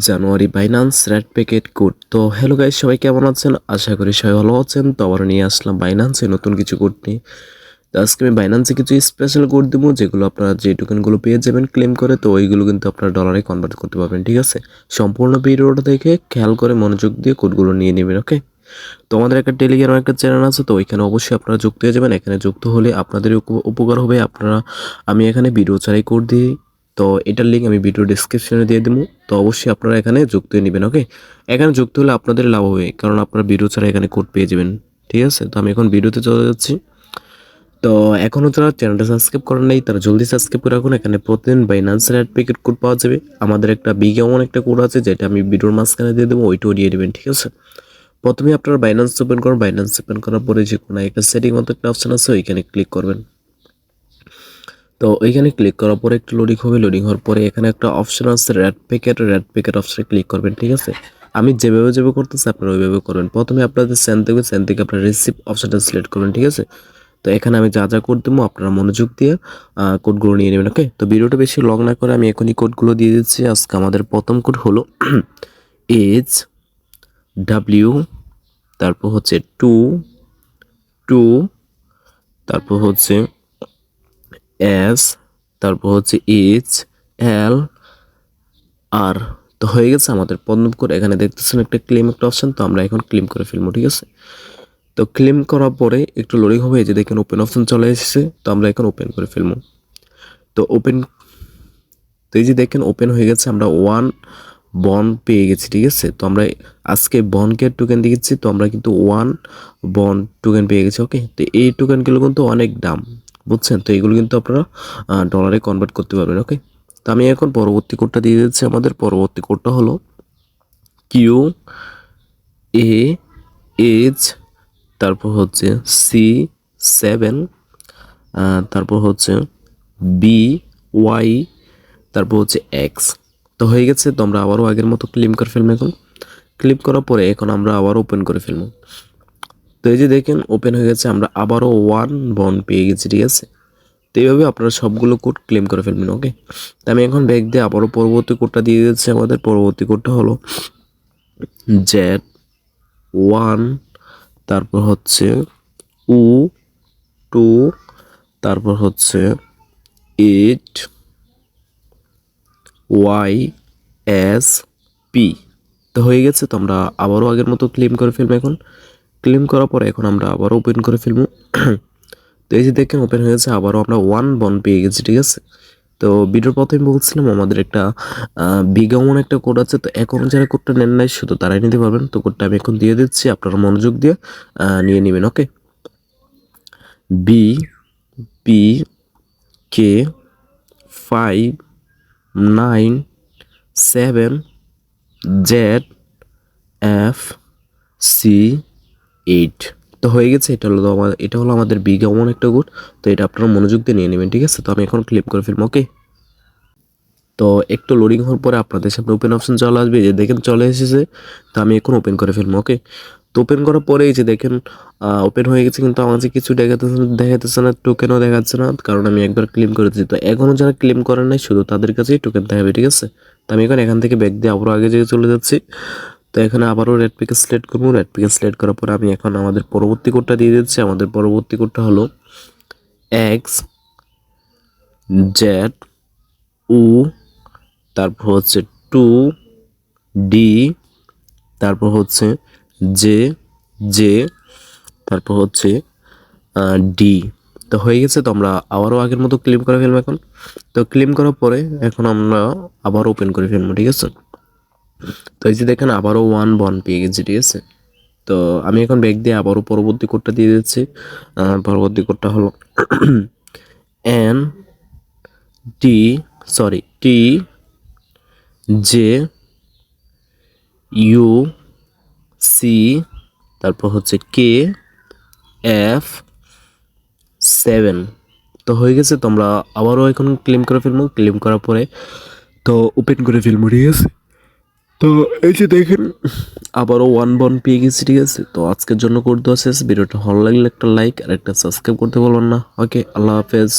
জানুয়ারি Binance red packet code. তো hello guys, সবাই কেমন আছেন? আশা করি সবাই ভালো আছেন। তো আবার নিয়ে আসলাম বাইন্যান্সে নতুন কিছু কোড নিয়ে। তো আজকে আমি বাইন্যান্সে কিছু স্পেশাল কোড দেবো, যেগুলো আপনারা যে টোকেনগুলো পেয়ে যাবেন ক্লেম করে, তো ওইগুলো কিন্তু আপনারা ডলারে কনভার্ট করতে পারবেন। ঠিক আছে, সম্পূর্ণ ভিডিওটা দেখে খেয়াল করে মনোযোগ দিয়ে কোডগুলো নিয়ে নেবেন। ওকে, তো আমাদের একটা টেলিগ্রাম একটা চ্যানেল আছে, তো ওইখানে অবশ্যই আপনারা যুক্ত হয়ে যাবেন। এখানে যুক্ত হলে আপনাদের উপকার হবে। আমি এখানে ভিডিও ছাড়াই কোড দিই, তো এটার লিঙ্ক আমি ভিডিও ডিসক্রিপশনে দিয়ে দেবো। তো অবশ্যই আপনারা এখানে যুক্ত হয়ে নেবেন। ওকে, এখানে যুক্ত হলে আপনাদের লাভ হবে, কারণ আপনারা ভিডিও ছাড়া এখানে কোড পেয়ে যাবেন। ঠিক আছে, তো আমি এখন ভিডিওতে চলে যাচ্ছি। তো এখনও যারা চ্যানেলটা সাবস্ক্রাইব করেন নাই, তারা জলদি সাবস্ক্রাইব করে রাখুন। এখানে প্রতিদিন বাইন্যান্সের অ্যাড প্যাকেট কোড পাওয়া যাবে। আমাদের একটা বিগ এমন একটা কোড আছে, যেটা আমি ভিডিওর মাঝখানে দিয়ে দেবো, ওইটাও দিয়ে দেবেন। ঠিক আছে, প্রথমে আপনারা বাইন্যান্স ওপেন করুন। বাইন্যান্স ওপেন করার পরে যে কোনো একটা সেটিং মতো একটা অপশন আছে, ওইখানে ক্লিক করবেন। তো ওইখানে ক্লিক করার পরে একটু লোডিং হবে। লোডিং হওয়ার পরে এখানে একটা অপশন আছে রেড প্যাকেট অপশনে ক্লিক করবেন। ঠিক আছে, আমি যেভাবে করতেছি আপনারা ওইভাবে করবেন। প্রথমে আপনাদের সেন্ড থেকে আপনারা রিসিভ অপশনটা সিলেক্ট করবেন। ঠিক আছে, তো এখানে আমি যা কোড দেবো আপনারা মনোযোগ দিয়ে কোডগুলো নিয়ে নেবেন। ওকে, তো ভিডিওটা বেশি লং না করে আমি এখনই কোডগুলো দিয়ে দিচ্ছি। আজকে আমাদের প্রথম কোড হলো এইচ ডাব্লিউ, তারপর হচ্ছে টু, তারপর হচ্ছে এস, তারপর হচ্ছে এইচ এল আর। তো হয়ে গেছে আমাদের প্রথম কোড। এখানে দেখতেছেন একটা ক্লেম একটা অপশন, তো আমরা এখন ক্লেম করে ফেলবো। ঠিক আছে, তো ক্লেম করার পরে একটু লোডিং হবে। এই যে দেখেন ওপেন অপশন চলে এসেছে, তো আমরা এখন ওপেন করে ফেলবো। তো এই যে দেখেন ওপেন হয়ে গেছে, আমরা ওয়ান বন পেয়ে গেছি। ঠিক আছে, তো আমরা আজকে বনকে টোকেন দিয়েছি, তো আমরা কিন্তু ওয়ান বন টোকেন পেয়ে গেছি। ওকে, তো এই টোকেনগুলো কিন্তু অনেক দাম, বুঝছেন? তো এগুলো কিন্তু আপনারা ডলারে কনভার্ট করতে পারবেন। ওকে, তো আমি এখন পরবর্তী কোডটা দিয়ে দিচ্ছি। আমাদের পরবর্তী কোডটা হলো কিউ এ এইচ, তারপর হচ্ছে C7, তারপর হচ্ছে BY, তারপর হচ্ছে X। তো হয়ে গেছে, তো আমরা আবারও আগের মতো ক্লেম করে ফেলবো। এখন ক্লিক করার পরে এখন আমরা আবার ওপেন করে ফেলবো। তো এই যে দেখেন ওপেন হয়ে গেছে, আমরা আবারও ওয়ান বন পেয়ে গেছি। ঠিক আছে, তো এইভাবে আপনারা সবগুলো কোড ক্লেম করে ফেলবেন। ওকে, তো আমি এখন ব্যাক দিয়ে আবারও পরবর্তী কোডটা দিয়ে দিচ্ছি। আমাদের পরবর্তী কোডটা হলো Z1, তারপর হচ্ছে U2, তারপর হচ্ছে 8YSP। তো হয়ে গেছে, তো আমরা আবারও আগের মতো ক্লেম করে ফেলবো। এখন ক্লেম করার পরে এখন আমরা আবারও ওপেন করে ফেলবো। তো এই যে দেখেন ওপেন হয়েছে, আবারও আমরা ওয়ান বন পেয়ে গেছি। ঠিক আছে, তো ভিডিওর প্রথমে বলছিলাম আমাদের একটা বিগ অ্যামাউন্ট একটা কোড আছে। তো এখন যারা কোডটা নেন নাই শুধু তারাই নিতে পারবেন। তো কোডটা আমি এখন দিয়ে দিচ্ছি, আপনারা মনোযোগ দিয়ে নিয়ে নেবেন। ওকে, BPK597ZFC8। তো হয়ে গেছে, এটা হলো আমাদের বিগ অ্যামাউন্ট একটা কোড। তো এটা আপনারা মনোযোগ দিয়ে নিয়ে নেবেন। ঠিক আছে, তো আমি এখন ক্লিক করে ফেলবো। ওকে, তো একটু লোডিং হওয়ার পরে আপনাদের সামনে ওপেন অপশন চলে আসবে। যে দেখেন চলে এসেছে, তো আমি এখন ওপেন করে ফেলবো। ওকে, তো ওপেন করার পরে এই যে দেখেন ওপেন হয়ে গেছে, কিন্তু আমার কাছে কিছু দেখাতেছে না, টোকেনও দেখাচ্ছে না, কারণ আমি একবার ক্লেম করেছি। তো এখনও যারা ক্লেম করেন নাই শুধু তাদের কাছেই টোকেন দেখাবে। ঠিক আছে, তো আমি এখান থেকে ব্যাক দিয়ে আবারও আগে যেয়ে চলে যাচ্ছি। তো এখানে আবারও রেড প্যাকেজ সিলেক্ট করবো। রেড প্যাকেজ সিলেক্ট করার পরে আমি এখন আমাদের পরবর্তী কোডটা দিয়ে দিচ্ছি। আমাদের পরবর্তী কোডটা হলো XZU, তারপর হচ্ছে 2D, তারপর হচ্ছে জে, তারপর হচ্ছে ডি। তো হয়ে গেছে, তো আমরা আবারও আগের মতো ক্লেম করে ফেলবো। এখন তো ক্লেম করার পরে এখন আমরা আবার ওপেন করে ফেলবো। ঠিক আছে, তো এই যে দেখেন আবারও ওয়ান বন পেয়ে গেছি। ঠিক আছে, তো আমি এখন ব্যাক দিয়ে আবারও পরবর্তী কোডটা দিয়ে দিচ্ছি। পরবর্তী কোডটা হলো N T T J U C, তারপর হচ্ছে KF7। তো হয়ে গেছে, তো আমরা আবারও এখন ক্লেম করে ফেলবো। ক্লেম করার পরে তো ওপেন করে ফেলবো। ঠিক আছে, তো এই যে দেখেন আবারও ওয়ান বন পেয়ে গেছি। ঠিক আছে, তো আজকের জন্য করে দেওয়া শেষ। ভিডিওটা ভালো লাগলে একটা লাইক আর একটা সাবস্ক্রাইব করতে বলবেন না। ওকে, আল্লাহ হাফেজ।